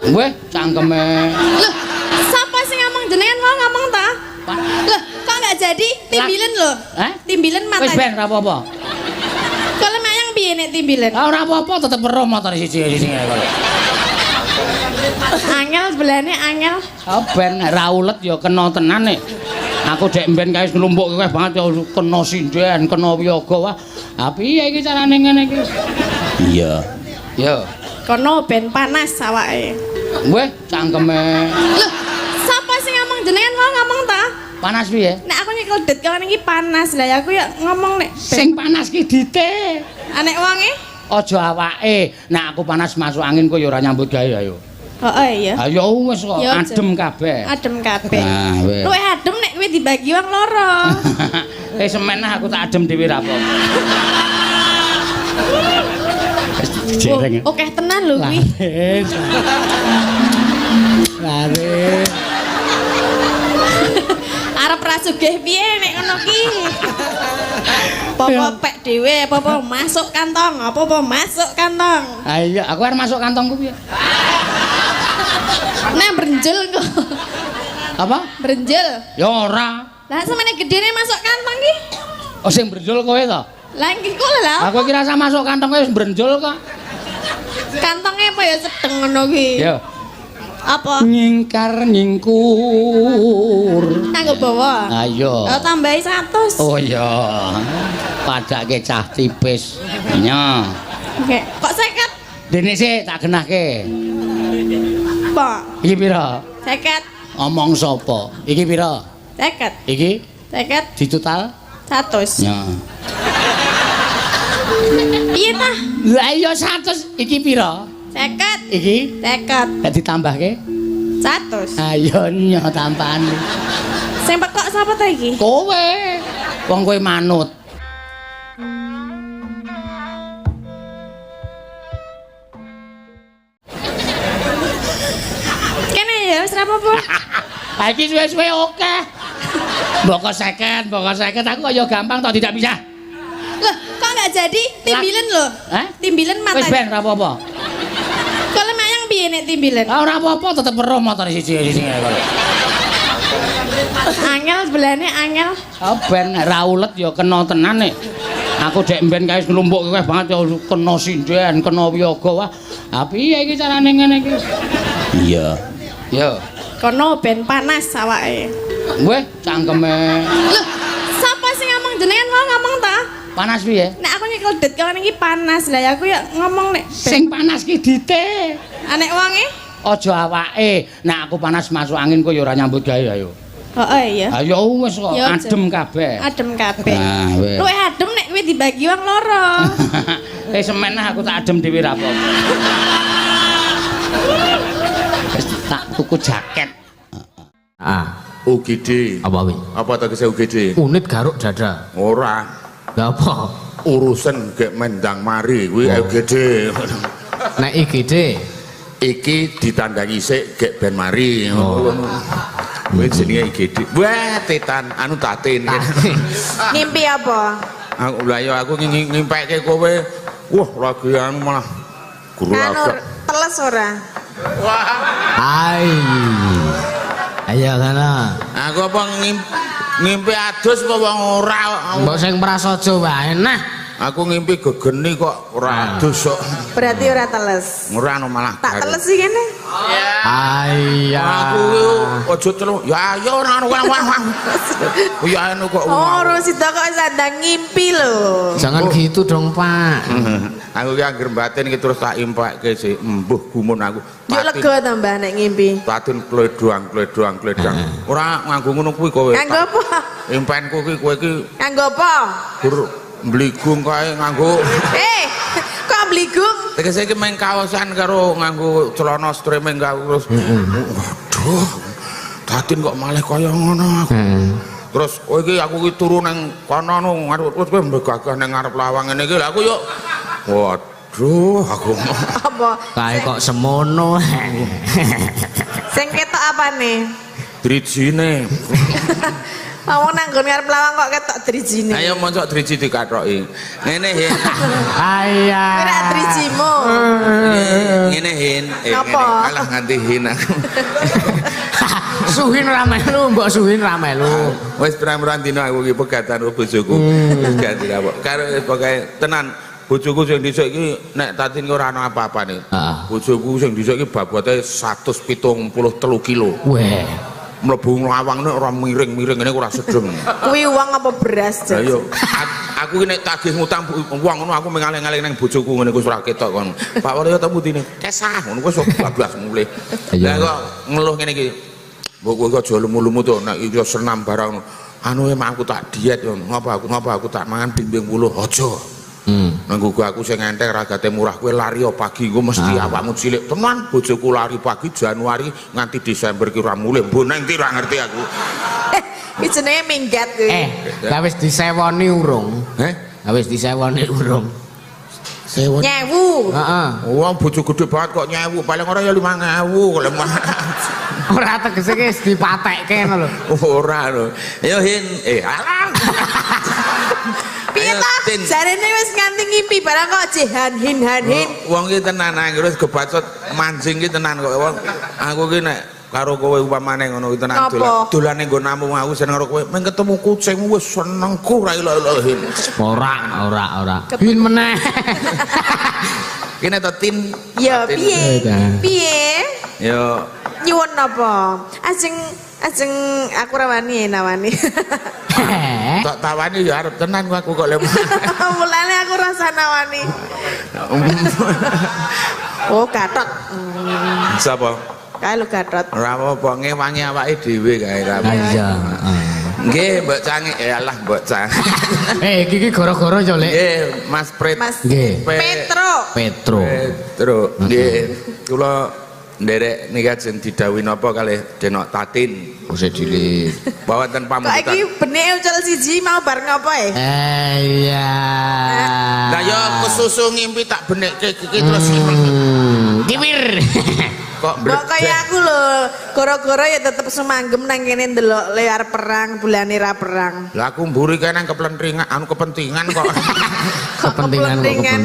Weh, cangkeme. Loh, siapa sih ngomong jenengan mau ngomong ta? Loh, kok nggak jadi? Timbilen loh. Hah? Timbilen Wis matanya. ben ora apa-apa. Kalau mayang piye nek timbilen? Ah ora apa-apa tetep weruh motor siji-siji kok. Angel sebelahnya angel. Ah ben nek ra ulet ya kena tenan nek. Aku dek mben kae nglumpuk kowe banget ya kena sinden, kena wiyaga wah. Ah piye iki carane ngene iki? Iya. Yo. Kono ben panas awake. Weh, cangkeme. Loh, siapa sih ngomong jenengan mau ngomong ta? Panas piye? Nek aku nyekel det kawan iki panas lah ya aku ya ngomong nek Sing panas ki dite. anek wonge. Aja awake. Nek aku panas masuk angin kok ya ora nyambut gawe ayo. Heeh iya. Ayo wis kok Ya, adem kabeh. Adem kabeh. Nah, wis. Luwih adem nek kowe dibagi wong loro. Semen aku tak adem dhewe ra apa. Oh, oke tenan lho kuwi. Lare. Arep ra sugih piye nek ngono ki? Apa pek dhewe, apa masuk kantong, apa masuk kantong. Ayo, aku arep masuk kantongku piye? Nah brenjel kok. Apa? Brenjel. Ya ora. Lah samene gedene masuk kantong ki? Oh sing brendol kowe to? Lah iki kok lha. Aku kira sama masuk kantong kowe wis brendol kok. Kantongnya apa ya sedeng ngono ki? Ya. Apa? Nyingkar nyingkur. Kanggo bawa. Ayo. Oh tambahi 100. Oh iya. Padake cah tipis. Nya. Oke, kok 50? Dene sik tak genahke. Apa? Iki pira? 50. Omong sapa? Iki pira? 50. Iki 50. ditotal? 100. Ya. Piye ta? Lah iya 100 iki pira? 50. Iki 50. tak ditambahke? 100. Ayo nya tambahan. Sing pekok sapa ta iki? Kowe. Wong kowe manut. Kene ya wis ra apa-apa. Lah iki suwe-suwe oke. Mbok 50, mbok 50 aku kok ya gampang toh tidak bisa. Loh, kok nggak jadi? Timbilen loh. Hah? Timbilen Wis matanya. ben ora apa-apa. Kalau mayang piye nek timbilen? Ah ora apa-apa tetep weruh motor siji-siji kok. Angel sebelahnya angel. Ah ben nek ra ulet ya kena tenan nek. Aku dek mben kae nglumpuk kowe banget ya kena sinden, kena wiyaga wah. Ah piye iki carane ngene iki? Iya. Yo. Kono ben panas awake. Weh, cangkeme. Loh, siapa sih ngomong jenengan mau ngomong ta? Panas piye? Nek aku nyekel det kawan iki panas lah ya aku ya ngomong nek Sing panas ki dite. anek wonge. Aja awake. Nek aku panas masuk angin kok ya ora nyambut gawe ayo. Heeh iya. Ayo wis kok Ya, adem kabeh. Adem kabeh. Nah, wis. Luwih adem nek kowe dibagi wong loro. Semen aku tak adem dhewe ra apa. Wis tak tuku jaket. UGD. Apa wi? Apa tegese UGD? Unit garuk dada. Ora. Lah apa? Urusan gek mendang mari kuwi UGD. Nek IGD Iki ditandangi sik gek ben mari. Kuwi jenenge IGD. Wah, tetan anu tatin. Ngimpi apa? Aku lha ya aku ngimpekke kowe. Wah, lagi anu malah guru agak. Teles ora? Hai. Ayo kana. Aku apa ngimpi adus apa wong ora. Mbok sing prasaja wae nah. Aku ngimpi gegeni kok ora adus kok. Berarti ora teles. Ora anu malah. Tak teles sih kene. Iya. Aku aja telu. Ya ayo ora anu wah. Ya anu kok. Oh, Rosita kok sadang ngimpi lho. Jangan gitu dong, Pak. Aku ki anggere batin ki terus tak impekke sik embuh gumun aku. Yuk lega tambah nek ngimpi. Batin kledoang. Ora nganggo ngono kuwi kowe. Kanggo apa? Impenku ki kowe ki Kanggo apa? gur mbligung kae nganggo. Kok bligung? Tegese iki meng kaosan karo nganggo celana streaming terus. Waduh. Datin kok malah kaya ngono aku. Terus kowe iki aku ki turu nang kono ngarep kowe mbegagah nang ngarep lawang ngene iki lha aku yo waduh aku Apa? Kae kok semono. Sing ketok apane? drijine Awang nang nggon ngarep lawang kok ketok drijine. Ayo mosok driji dikathoki. Ngene Hin. Aya. Kira drijimu. Ngene Hin. Napa? Alah nganti Hin aku. Suhin ra melu, mbok suhin ra melu. Wis pirang-pirang dina aku iki pegatan karo bojoku. Wis ganti apa. Karo pokoke tenan bojoku sing dhisik iki nek tatin ki ora ana apa-apane. Bojoku sing dhisik iki babote 173 kilo. Weh. Mlebu lawang nek ora miring-miring ngene ora sedeng. Kuwi uang apa beras, Lah Jas? yo aku iki nek tagih ngutang wong ngono aku mengalih-alih nang bojoku ngene ku ora ketok kon. Pak Waryo ta putine. Kesah ngono wis bablas mulih. Lah kok ngeluh ngene iki. Mbok kowe aja lumu-lumu to nek iki senam barang anu emang aku tak diet yo. Ngapa aku tak mangan bimbing wuluh aja. Nanggo aku sing entek ragate murah kowe lari pagi engko mesti awakmu cilik tenan bojoku lari pagi Januari nganti Desember ki ora mulih mbok nang ndi ora ngerti aku. Iki jenenge minggat kuwi. Lah wis disewoni urung? Lah wis disewoni urung? Sewa. Nyewu. Heeh. Wong bojo gede banget kok nyewu paling ora ya 5.000 kok lemah. Ora tegese ki wis dipatekke ngono lho. Ora lho. Ayo Hin, alang. Piye ta? Jarene wis nganti ngimpi barang kok jihan hin. Wong iki tenan wis kebacot mancing ki tenan kok wong. Aku ki nek karo kowe upamane ngono ki tenan dolane nggo namung aku seneng karo kowe. Men ketemu kucingmu wis senengku ra ilo-ilo Hin. Ora. Hin meneh. Kene to Tin. Ya piye? Ya Nyuwun napa? Ajeng aku ra wani nawani. tak tawani ya arep tenan aku kok lemah. Mulane aku rasa nawani. Oh, Gatot. Sapa? Kae lho Gatot. Ora apa-apa ngewangi awake dhewe kae ra. Iya. Nggih, Mbok Cangi. Alah, Mbok Cang. Iki gara-gara yo, Lek. Nggih, Mas Prit. Nggih. Petro. Nggih. Kula nderek nika jeneng didhawuhi napa kalih Denok Tatin. Usih cilik. Bawaten Kok pamundutan. iki benike ucul siji mau bar ngopo e? Iya. Lah ya kesusu ngimpi tak benekke iki terus Kiwir. kok Kok kaya aku lho, gara-gara ya tetep semanggem nang kene ndelok lear perang, bulane ra perang. Lah aku mburi kene keplentringan anu kepentingan kok. Kepentingan.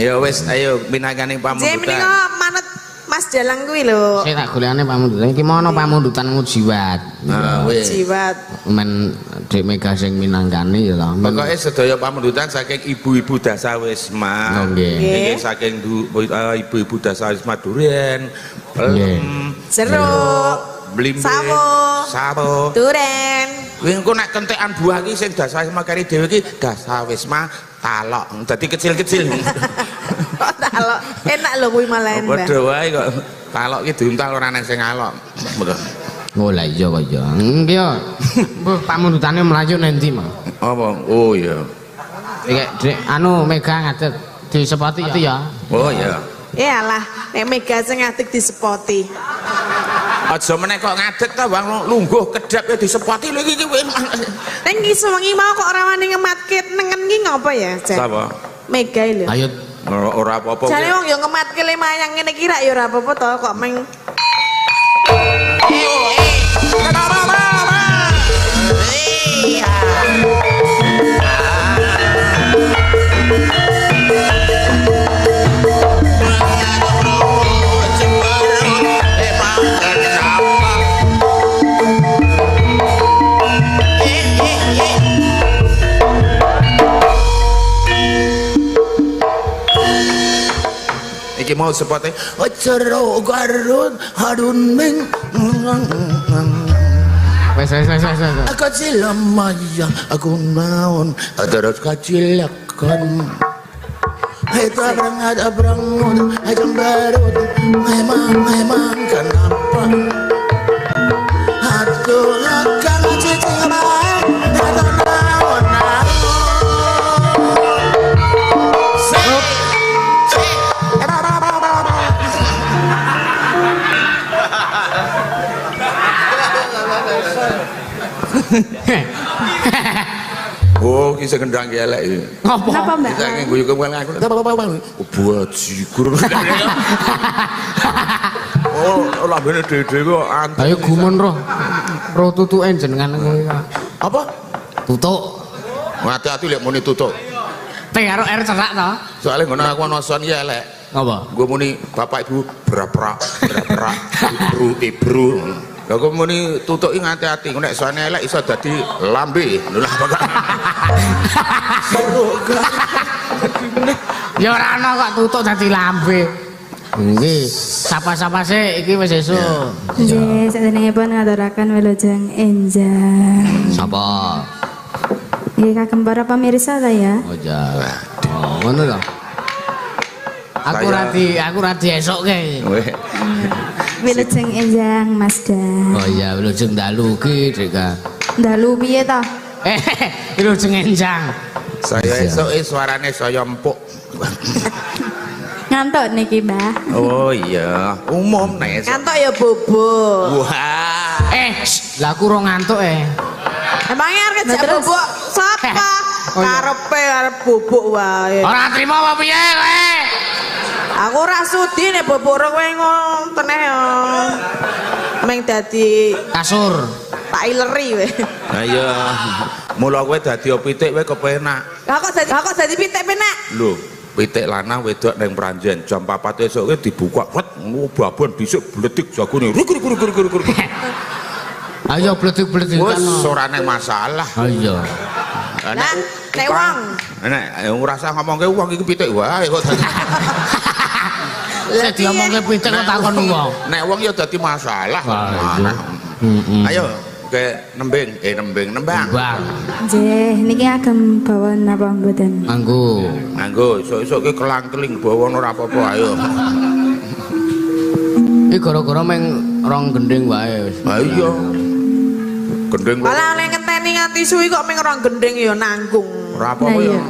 Ya wis ayo minangkane Jem pamundutan. menika manut Mas Dalang kuwi lho. Saya tak golekane pamundutan iki mono pamundutanmu jiwat. Nah, wis. Jiwat. Men Dek Mega sing minangkani ya lho. Pokoke sedaya pamundutan saking ibu-ibu Dasawisma. Nggih. Nggih saking ibu-ibu Dasawisma Duren, pelem, Jeruk, blimbing, sawo, duren. Kuwi engko nek kentekan buah iki sing Dasawisma kari dhewe iki Dasawisma talok. Dadi kecil-kecil. Kok talok. Enak lho kuwi malah Mbah. Padha wae kok talok iki diuntal ora ana sing ngalok. Betul. Oh lah iya kok ya. Nggih yo. Mbah pamundutane mlayu nang ndi, Mas? Apa? Oh iya. Dek anu Mega ngadeg disepoti ya. Oh iya. Alah, nek Mega sing ngadeg disepoti. Aja meneh kok ngadeg ta Bang lungguh kedap ya disepoti lho iki kowe. Ning iso wengi mau kok ora wani ngematke nengen ki ngopo ya, Jan? Sapa? Mega lho. Ayo Ora apa-apa. Jane wong yo ngematke le mayang ngene ki rak yo ora apa-apa to kok meng iki mau sepote cero garun harun ming wes. kecil maya aku naon terus kacilakan ada berangut ajang barut memang kenapa hatu lakang cicing baik atau naon oh, kisah kendang elek iki. Napa, Mbak? Kita ngene guyu kemana aku. Bajigur. Oh, lambene dhewe-dhewe kok Ayo gumun roh tutuke jenengan kowe. Apa? Tutuk. Hati-hati lek muni tutuk. P karo R cerak to. Soale ngono aku ana son ya elek. Apa? Gue muni bapak ibu beraprak ibru. Lah gue muni tutuki hati-hati. Nek soane elek iso dadi lambe. Lho lah apa kok. Seru gak. Ya ora ana kok tutuk dadi lambe. Nggih, sapa-sapa sik iki wis esuk. Nggih, sadenengipun ngaturaken wilujeng enjang. Sapa? Nggih kagem para pemirsa ta ya. Oh ja. Oh, ngono to. Aku radi esokke. Wilujeng enjang Mas Dan. Oh iya, wilujeng dalu ki, Deka. Dalu piye ta? Wilujeng enjang. Saya esuk suarane saya empuk. Ngantuk niki, Mbah. Oh iya, umum nek esuk. Kantok ya bobo. Wah. Lah aku ora ngantuk Emangnya arep Nah, jak terus? bobok sapa? Oh, iya. Karepe arep bobok wae. Ora trimo apa piye kowe? Aku ora sudi nek bobok kowe ngoten ya. Meng dadi Kasur. tak ileri we. Lah iya. Mula kowe dadi pitik kowe kepenak. Lah kok dadi pitik penak? Lho, pitik lanang wedok ning Pranjen jam 4 esuk kowe dibuka, wet babon dhisik bledik jagone. Rukur. Ayo bledik-bledik Wes kan. ora nek masalah. Ayo. Lah nek wong. Nek ora usah ngomongke wong iki pitik wae kok. Lah diomongke pitik kok takon wong. Nek wong ya dadi masalah. Ayo ke nembang. Bang. Nggih, niki agem bawon napa mboten? Anggo. Nganggo esuk-esuk ki kelang-keling bawon ora apa-apa ayo. Iki gara-gara meng rong gending wae wis. Ha iya. Gendeng kok Malah nek ngenteni nganti suwi kok meng ora gendeng ya nanggung. ora apa-apa ya.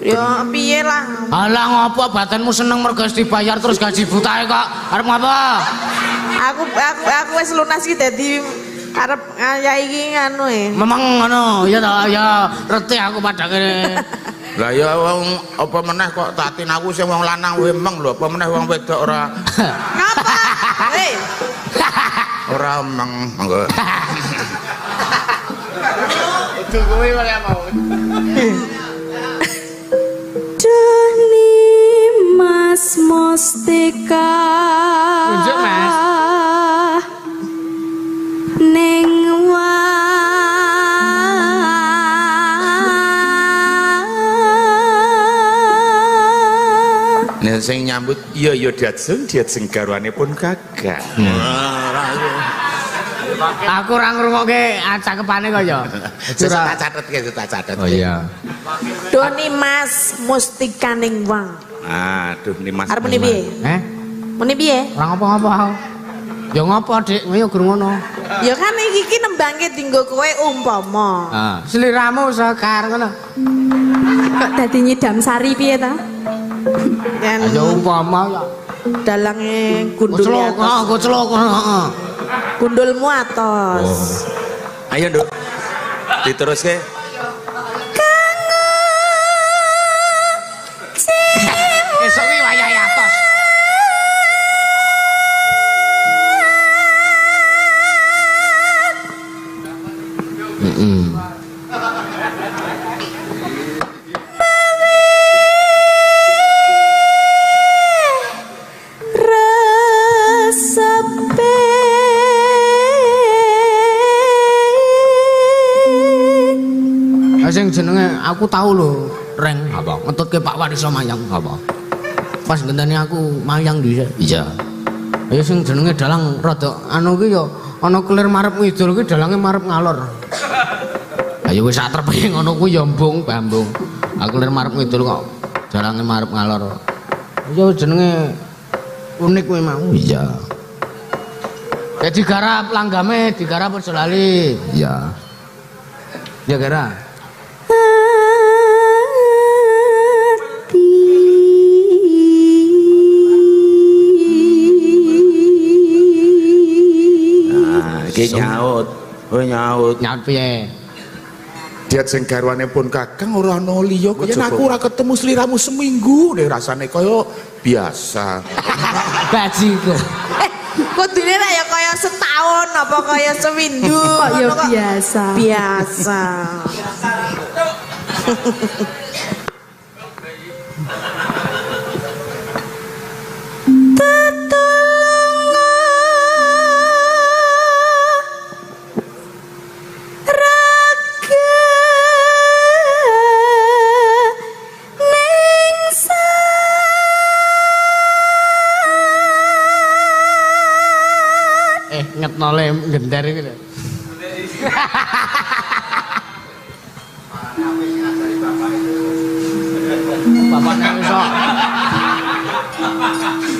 Ya piye lah. Alah ngopo badanmu seneng mergo wis dibayar terus gaji butahe kok. Arep ngopo? Aku wis lunas iki dadi arep ngayai iki nganu Memang ngono, ya ta ya reti aku padake. Lah ya wong apa meneh kok tatin aku sing wong lanang wemeng lho, apa meneh wong wedok ora Ngapa? Hei, ora emeng. Monggo. Doni Mas Mustika. Tunjuk, Mas. Ning Nek sing nyambut iya ya diajeng garwane pun kagak. Aku ora ngrungokke cakepane kok ya. Tak catet. Oh iya. Doni Mas Mustika ning wang. Aduh nih Mas. Arep muni piye? Muni piye? Ora ngopo-ngopo aku. Ya ngopo, Dik? Ya gur ngono. Ya kan iki nembangke dinggo kowe umpama. Sliramu sekar ngono. kok dadi nyidam sari piye ta? Yen Ya umpama ya. dalange gundul atos. Kucelok, heeh. Gundulmu atos. Ayo Nduk. Diteruske. Esuk iki wayahe atos. Sing jenenge aku tahu lho, Reng, apa? Ngetutke Pak Wariso mayang apa? Pas ngenteni aku mayang dhisik. Iya. Ya sing jenenge dalang rada anu ki ya ana kelir marep ngidul ki dalange marep ngalor. Ayo wis sak trepe ngono ku ya mbung, bambung. Aku kelir marep ngidul kok dalange marep ngalor. Ya jenenge unik kuwi mau. Iya. Jadi garap langgame digarap aja lali. Iya. Ya garap. Iki nyaut. Oh nyaut. Nyaut piye? Diat sing garwane pun Kakang ora ana liya kok. Yen aku ora ketemu sliramu seminggu nek rasane kaya biasa. Bajiku. Kudune nek ya kaya setahun apa kaya seminggu. Kok ya biasa. Biasa. Ngetnole gender iki lho. Bapaknya iso.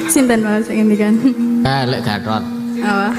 Sinten wae sing ngendikan. Lek Gatot. Apa?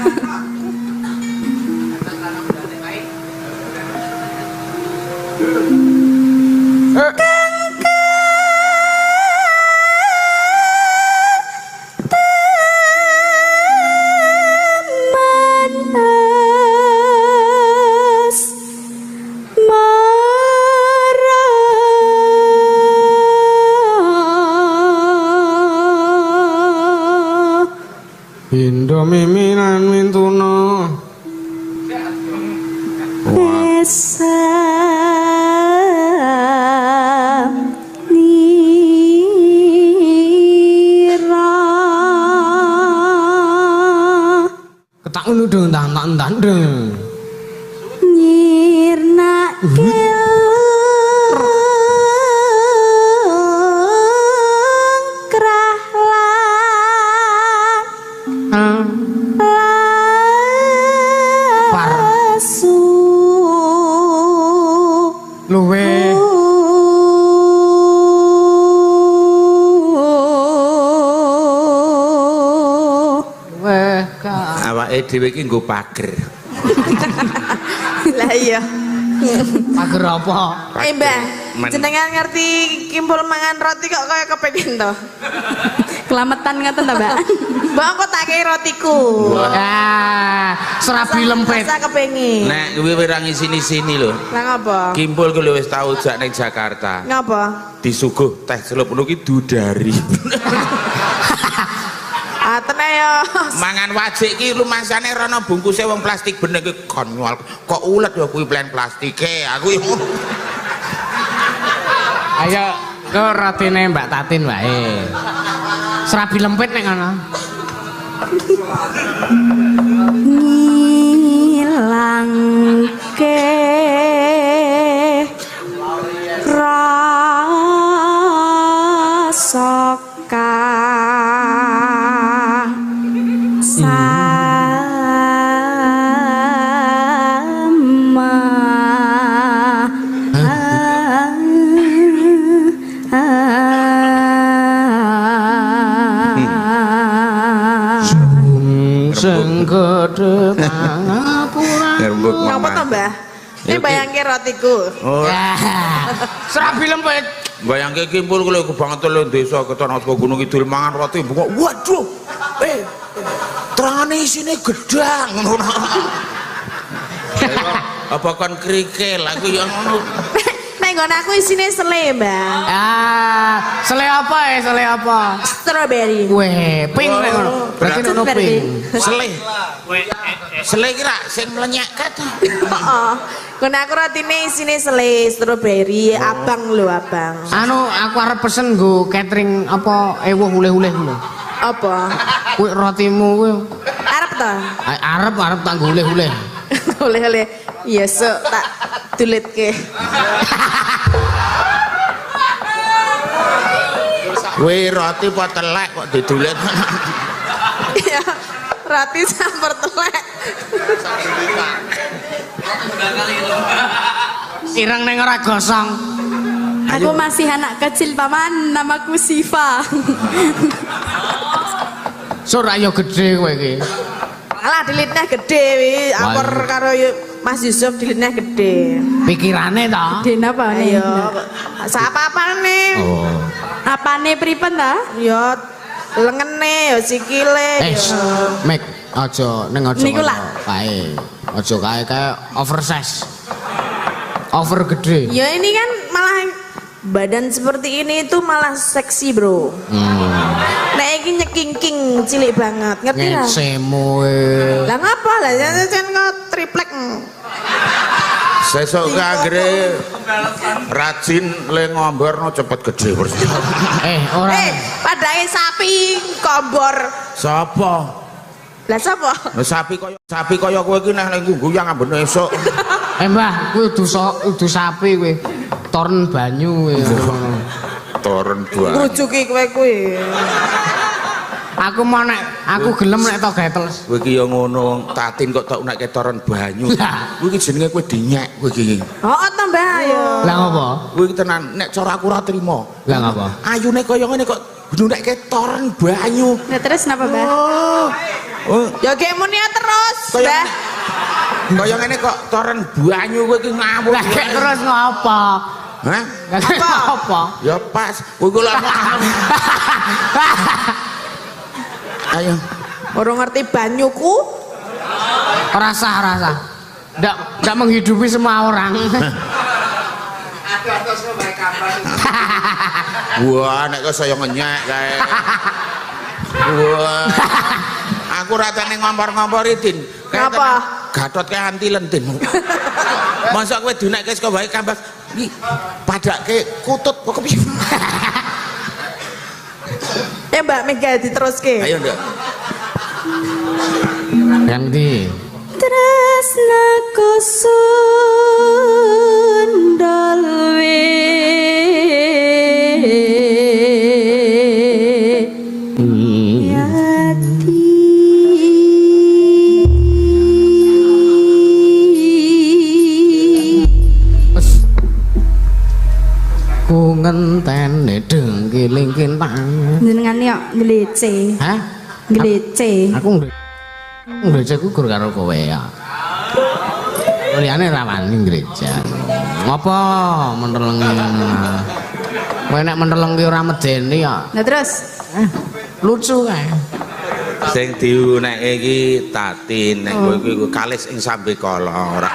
Indo miminan mintuna. Desa nira Ketak ngono dong tandang. nyirna Luwe Awake dhewe iki nggo pager. Lah iya. pager apa? Mbah, jenengan ngerti kimpul mangan roti kok kaya kepengin to? kelametan ngoten ta, Mbak? Mbak kok tak kei rotiku. Serabi lempet. Rasa kepengin. Nek kuwi ora ngisini-sini lho. Lah ngapa? Kimpul ku wis tau jak ning Jakarta. Ngapa? Disuguh teh celup ngono ki dudari. Atene yo. Mangan wajik ki lumasane rono bungkuse wong plastik bener ki konyol. Kok ulet ya kuwi plen plastike. Aku yo Ayo ke rotine Mbak Tatin wae. Serabi lempet nek ngono. Ngilangke rasa Senggede pangapura. Ngapa to, Mbah? Ini bayangke rotiku. Serabi lempet. bayangke kimpul ku lho banget lho desa ketono saka Gunung Kidul mangan roti bungok. Waduh. Terangane isine gedang ngono. Apa kon krikil aku ya ngono. Nek nggon aku isine sele, Mbah. Sele apa ya? Sele apa? Strawberry. Weh, pink nek ngono. Berarti ono pink. Sele kira sing mlenyek kata. Heeh. Nggon aku rotine isine sele strawberry, abang lho, abang. Anu aku arep pesen nggo catering apa ewuh uleh-uleh lho. Apa? Kuwi rotimu kuwi. Arep to? Arep tak nggo uleh-uleh. Oleh-oleh. Iya, sok tak dulitke. Kuwi roti apa telek kok didulit. Iya, roti campur telek. Ireng ning ora gosong. Aku masih anak kecil, Paman. Namaku Siva. Sur ayo gede kowe iki. Alah dilitnya gede wi, akor karo Mas Yusuf dilitnya gede. Pikirane ta? Dena apa nih? Ayo, sapa-apa nih? Oh. Apane pripen ta? Yo lengene, yo sikile. Mek aja ning aja. Niku lah. Kae. Aja kae oversize. Over gede. Ya ini kan malah badan seperti ini itu malah seksi, Bro. Nek Anake iki nyekingking cilik banget, ngerti ra? Ngesemu. Lah ngapa lah jan kok triplek. Sesuk ki anggere rajin le ngomborno cepet gede bersih. Ora. Padake sapi kombor. Sapa? Lah sapa? Sapi kaya kowe iki nek ngguyang ambene esuk. Mbah, kuwi udu sapi kowe. Toren banyu kowe. Toren banyu. Ngrujuki kowe kuwi. Aku mau aku gelem nek tok gatel. Kowe iki ya ngono, Tatin kok tok nek toren banyu. Kowe iki jenenge kowe dinyek kowe iki. Heeh to Mbah ayo. Lah ngopo? Kowe iki tenan nek cara aku ora trima. Lah ngopo? Ayune kaya ngene kok gunake toren banyu. Nah, terus kenapa, Mbah? Oh, Ya ge muni terus, Mbah. kaya ngene kok toren banyu kowe iki ngawur. Lah gek terus ngopo? Hah? Lah gek apa? Ya pas. Kowe kok lak. Ayo. Ora ngerti banyuku. Rasa. Ndak menghidupi semua orang. Wah, nek kok saya ngenyek kae. Wah. Aku ratane ngompor-ngompori Din. Kenapa? Gatot kae anti lentin. Masa kowe dinekke saka wae kambas iki padake kutut kok piye? Ya Mbak Mega diteruske. Ayo ndak. Ganti. Tresnaku sundal Ku ngentene dengkiling kintang. Jenengan yo nglece. Hah? Nglece. Aku ngreja ku gur karo kowe ya. Liyane ra wani ngreja. Ngopo mentelengi ngono? Kowe nek mentelengi ora medeni ya. Nah, terus Lucu kae. Sing diunekke iki Tatin, nek kowe iku kalis ing sambe kala ora.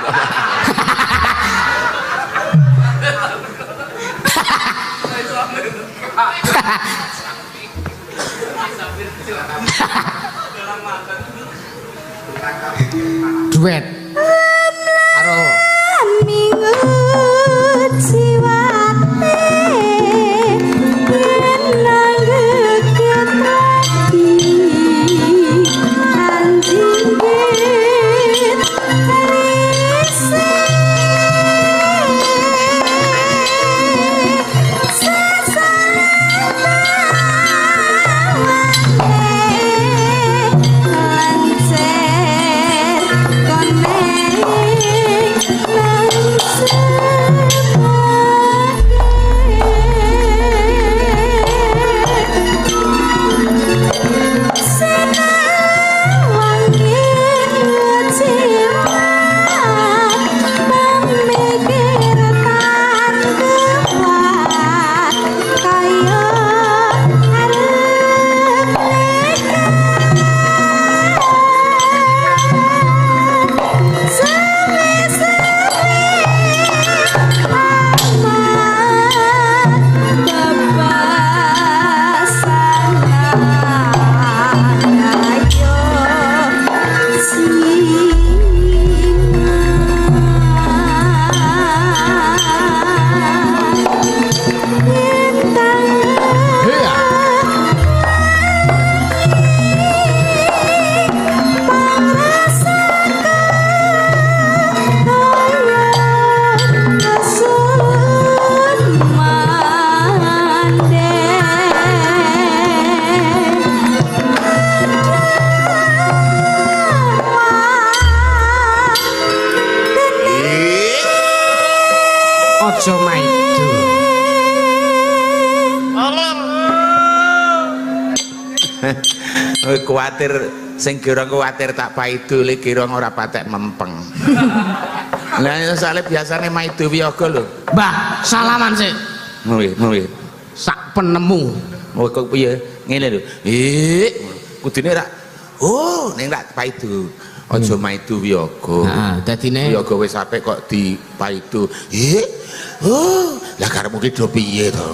Duet karo minggu jiwate yen langgeket lagi anjing aja maido. Kuwatir sing kira kuwatir tak paido le kira ora patek mempeng. Lah soalnya biasane maido wiyaga lho. Mbah, salaman sik. Nggih. Sak penemu. Oh kok piye? Ngene lho. Kudune ra. Oh, ning rak paido. Aja maido wiyaga. Heeh, dadine wiyaga wis apik kok dipaido. Oh, lah karepmu ki do piye to?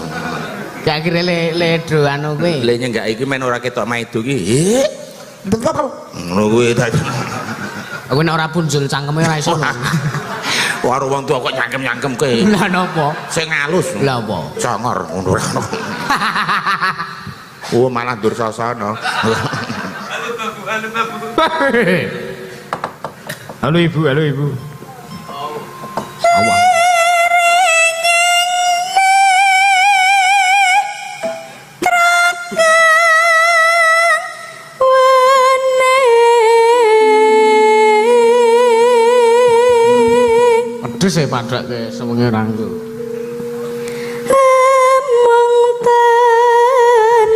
Gak kira ledo anu kuwi. Le nyenggak iki men ora ketok maido iki. Ngono kuwi ta. Aku nek ora punjul cangkeme ora iso. Karo wong tuwa kok nyangkem-nyangkemke. Lah napa? Sing halus. Lah apa? Congor ngono ora. Oh malah dursasana. Halo ibu, halo ibu. Awak. Aduh saya padak ke sewengi rangku. Lemong tansah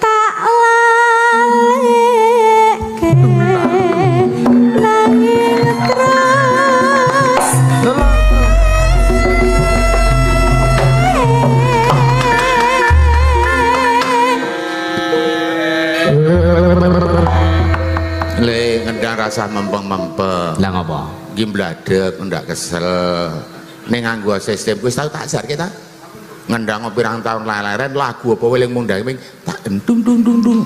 tak laleke nanging terus Le ngendang rasa mempeng-mempeng. Lah ngapa? Gimbladek ndak kesel. Ning nganggo sistem wis tau tak jar kita. Ngendang pirang tahun leren lagu apa weling mundang tak gendung dung dung dung.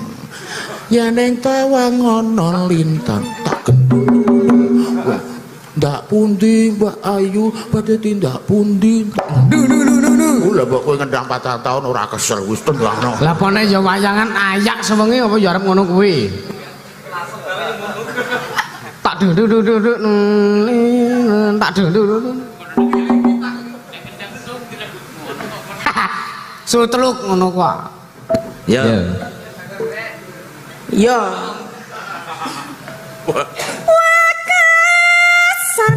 Ya ning tawang ana lintang tak gendung. Ndak pundi Mbak Ayu badhe tindak pundi. Lha kok kowe ngendang 4 tahun ora kesel wis tengahno. Lah pone ya wayangan ayak sewengi apa ya arep ngono kuwi? Tak duduk tak duduk. Suteluk ngono kok. Ya. Yo. wakasan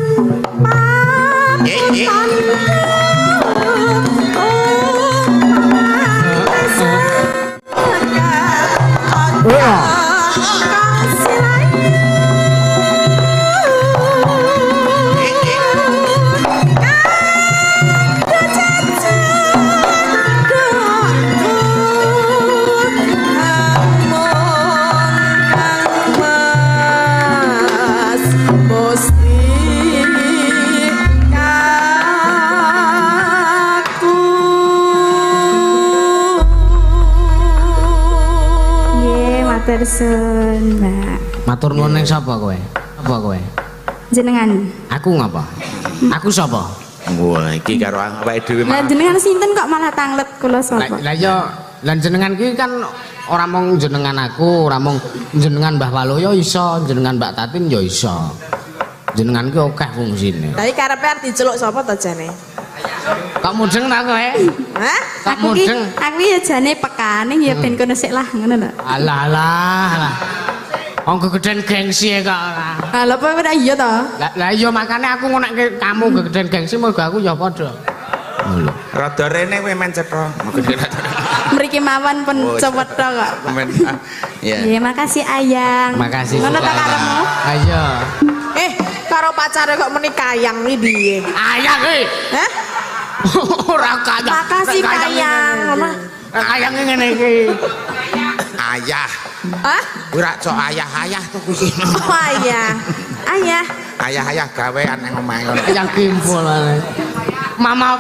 Matursun, Mbak. Matur nuwun ning sapa kowe? Apa kowe? Jenengan. Aku ngapa? Aku sapa? Wah, iki karo awake dhewe Lah jenengan sinten kok malah tanglet kula sapa? Lah ya lan jenengan ki kan ora mung jenengan aku, ora mung jenengan Mbah Waluyo iso, jenengan Mbak Tatin ya iso. Jenengan ki akeh fungsine. Tapi karepe arep diceluk sapa to jane? Kok mudeng ta kowe? Hah? Kok Aku ki mudeng? ya jane pekane ya ben kono sik lah ngono lho. Alah alah. Wong gegeden gengsi kok ora. Ah lha apa ora iya to? Lah iya makane aku ngonekke kamu gegeden gengsi mergo aku ya padha. rada rene kowe men cetha. Mriki mawon pun cewetha kok. Men. Ya. Nggih, makasih Ayang. Makasih. Ngono ta karepmu? Ayo. Karo pacare kok meni kayang iki piye? Ayang iki. Hah? Ora kayang. Makasih kayang. Kayang ngene iki. Ayah. Hah? Kuwi ra cok ayah-ayah to kuwi. Oh ayah. Ayah. Ayah-ayah gawean nang omahe ngono. Yang kimpul ae. Mama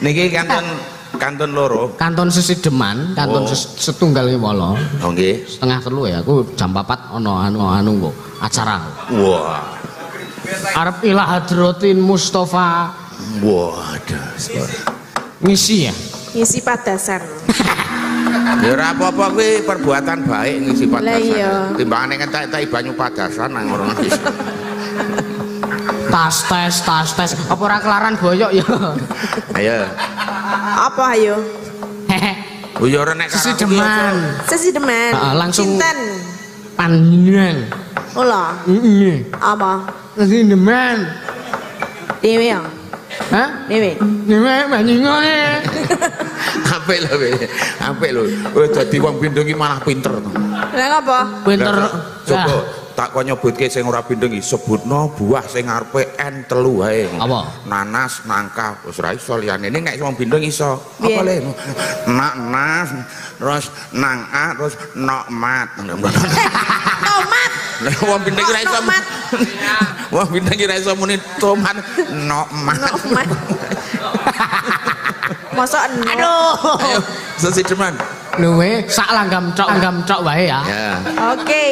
Niki kantun loro. Kanton Sesideman, kanton setunggal wala. Oh nggih. Setengah telu ya, aku jam 4 ana anu kok acara. Wah. Arep Ilah Hadratin Mustafa. Waduh. Ngisi ya. Ngisi padasan. Ya ora apa-apa kuwi perbuatan baik ngisi Lah iya. padasan. Timbangane entek-entek banyu padasan nang ngono. Tas tes. Apa ora kelaran boyok ya? Ayo. Apa ayo? Oh ya ora nek Sesideman. Sesideman. Langsung Sinten? Panjenengan. Ola. Heeh. Apa? Sesideman. Dewe ya? Hah? Dewe. Dewe panjenengane. Apik lho kowe. Apik lho. Kowe dadi wong pindho iki malah pinter to. Lah apa? Pinter. Coba tak kok nyebutke sing ora pindho iki sebutno buah sing ngarepe N3 wae. Apa? Nanas, nangka, wis ora iso liyane. Ning nek wong pindho iso. Piye? Apa le? Nas, terus nang a, terus nokmat. Tomat. Wong bintang kira iso. Wong bintang kira iso muni tomat nokmat. Mosok Aduh. Ayo sesideman. Luwe sak langgam cok wae ya. Ya. Oke.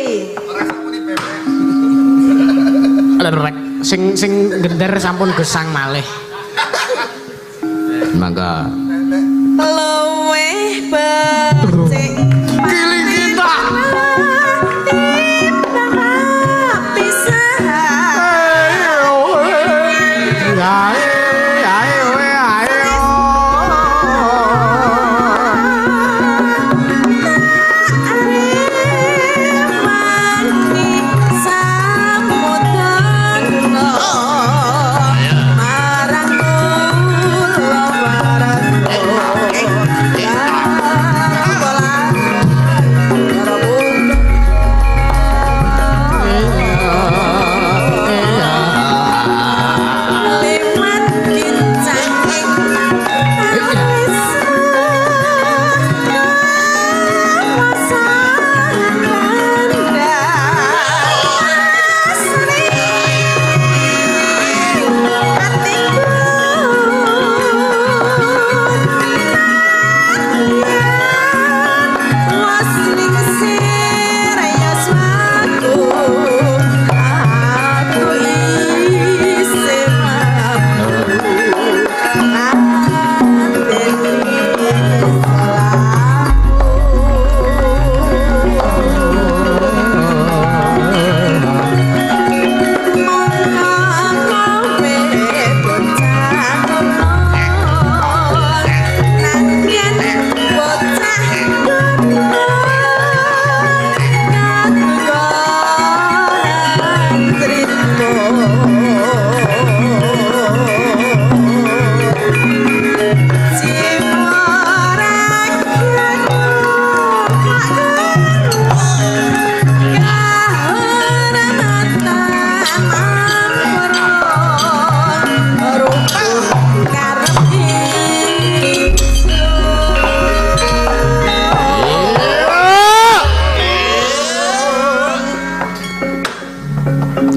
Lerek sing gender sampun gesang malih. Mangga. Luwe becik Giling kita.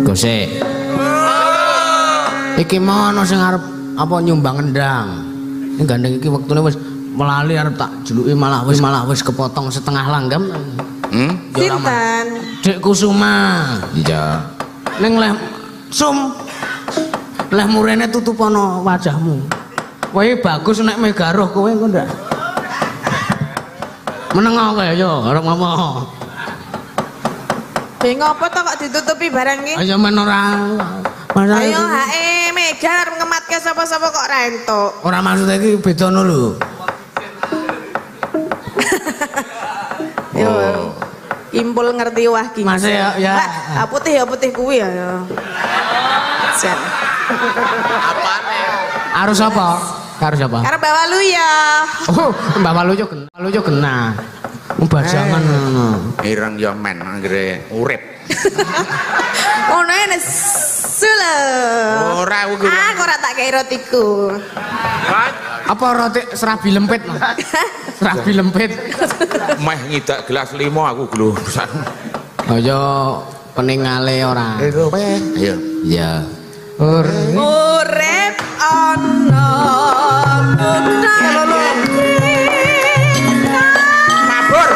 Gosek. Iki mono sing arep apa nyumbang endang. Ning gandeng iki wektune wis melali arep tak juluki malah wis kepotong setengah langgam. Sinten? Dek Kusuma. Iya. Ning leh sum leh murene tutupono wajahmu. Kowe bagus nek megaruh kowe engko ndak. Meneng kowe yo arep ngomong. Bingung apa to kok ditutupi barang iki? Ayo men ora. Ayo hae Mega arep ngematke sapa-sapa kok ra entuk. Ora maksud iki bedano lho. Yo. Impul ngerti wah ki. Mas ya. Mbak, putih ya putih kuwi ya. Siap. Apane? Harus apa? Harus apa? Karep bawa lu ya. Oh, Mbak Walu yo kena. Bajangan ngono. Ireng yo men anggere urip. Ono ene sule. Ora kuwi. Aku ora tak kei rotiku. Apa roti serabi lempit, Mas? Serabi lempit. Meh ngidak gelas 5 aku glusan. Ayo peningale ora. Ayo. Iya. Urip ana Mabur.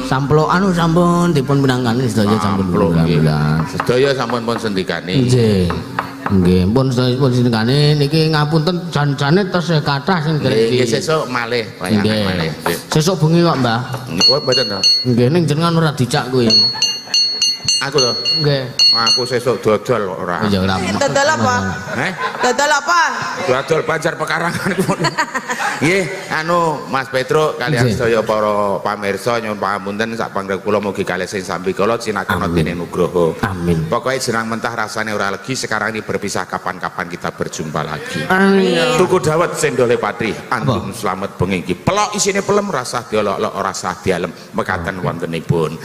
Samplo anu sampun dipun pinangkani sedaya sampun pinangkani. Sedaya sampun pun sendikani. Nggih. Nggih, pun sedaya pun sendikani niki ngapunten jan-jane tesih kathah sing Nggih, nggih sesuk malih layangan malih. Sesuk bengi kok, Mbah. Oh, mboten to. Nggih, ning jenengan ora dicak kuwi. Aku to. Nggih. Aku sesuk dodol ora. Ya ora. Dodol apa? Dodol apa? Dodol Banjar Pekarangan. Nggih, anu Mas Petro kalian sedaya para pamirsa nyuwun pangapunten sak panggrek kula mugi kalih sing sambi kala sinakana dening Nugroho. Amin. Pokoknya jenang mentah rasanya ora legi, sekarang ini berpisah kapan-kapan kita berjumpa lagi. Amin. Tuku dawet sendole patri, antum selamat bengi iki. Pelok isine pelem rasah diolok-olok ora sah dialem mekaten wontenipun.